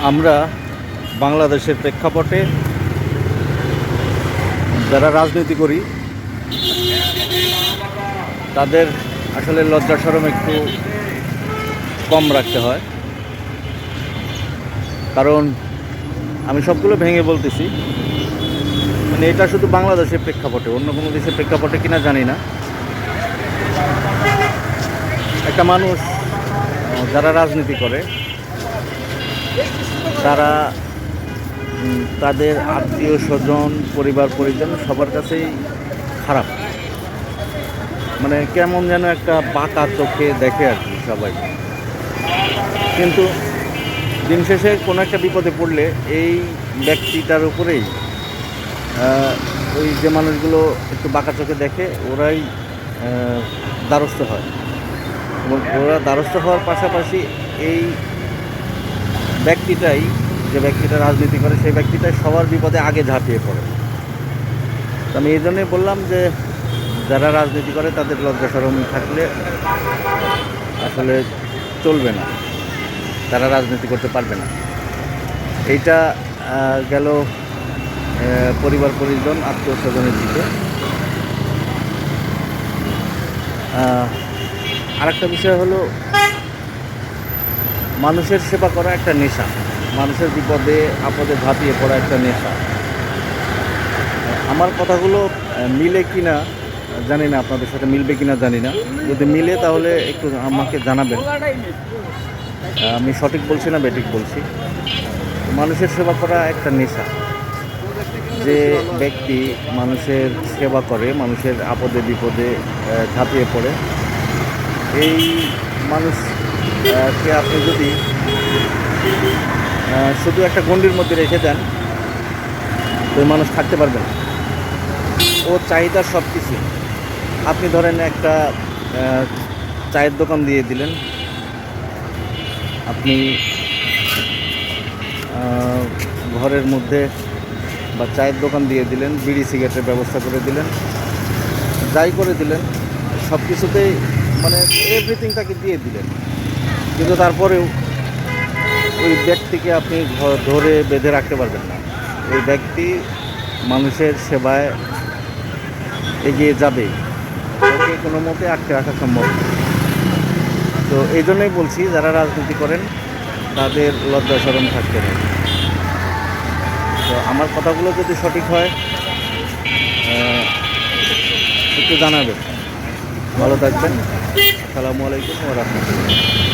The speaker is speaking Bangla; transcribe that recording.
আমরা বাংলাদেশের প্রেক্ষাপটে যারা রাজনীতি করি তাদের আসলে লজ্জা শরম একটু কম রাখতে হয়। কারণ আমি সবগুলো ভেঙে বলতেছি, মানে এটা শুধু বাংলাদেশের প্রেক্ষাপটে, অন্য কোনো দেশের প্রেক্ষাপটে কিনা জানি না। একটা মানুষ যারা রাজনীতি করে তারা তাদের আত্মীয় স্বজন, পরিবার পরিজন সবার কাছেই খারাপ, মানে কেমন যেন একটা বাঁকা চোখে দেখে আর কি সবাই। কিন্তু দিন শেষে কোনো একটা বিপদে পড়লে এই ব্যক্তিটার উপরেই ওই যে মানুষগুলো একটু বাঁকা চোখে দেখে ওরাই দ্বারস্থ হয়, এবং ওরা দ্বারস্থ হওয়ার পাশাপাশি এই ব্যক্তিটাই, যে ব্যক্তিটা রাজনীতি করে সেই ব্যক্তিটাই সবার বিপদে আগে ঝাঁপিয়ে পড়ে। তো আমি এই জন্যই বললাম যে যারা রাজনীতি করে তাদের লজ্জা শরম থাকলে আসলে চলবে না, তারা রাজনীতি করতে পারবে না। এইটা গেল পরিবার পরিজন, আত্মীয় স্বজনের দিকে। আরেকটা বিষয় হলো, মানুষের সেবা করা একটা নেশা, মানুষের বিপদে আপদে ঝাঁপিয়ে পড়া একটা নেশা। আমার কথাগুলো মিলে কিনা জানি না, আপনাদের সাথে মিলবে কিনা জানি না। যদি মিলে তাহলে একটু আমাকে জানাবেন, আমি সঠিক বলছি না বেঠিক বলছি। মানুষের সেবা করা একটা নেশা। যে ব্যক্তি মানুষের সেবা করে, মানুষের আপদে বিপদে ঝাঁপিয়ে পড়ে, এই মানুষকে আপনি যদি শুধু একটা গণ্ডির মধ্যে রেখে দেন, ওই মানুষ থাকতে পারবে না। ওর চাহিদা সব কিছু। আপনি ধরেন একটা চায়ের দোকান দিয়ে দিলেন, আপনি ঘরের মধ্যে বা চায়ের দোকান দিয়ে দিলেন, বিড়ি সিগারেটের ব্যবস্থা করে দিলেন, যাই করে দিলেন, সব কিছুতেই মানে এভরিথিং তাকে দিয়ে দিলেন। কিন্তু তারপরেও ওই ব্যক্তিকে আপনি ধরে বেঁধে রাখতে পারবেন না। ওই ব্যক্তি মানুষের সেবায় এগিয়ে যাবেই, ওকে কোনো মতে আটকে রাখা সম্ভব। তো এই জন্যই বলছি, যারা রাজনীতি করেন তাদের লজ্জা শরম থাকতে হবে। তো আমার কথাগুলো যদি সঠিক হয় একটু জানাবেন। ভালো থাকবেন। আসসালামু আলাইকুম ওয়া রাহমাতুল্লাহ।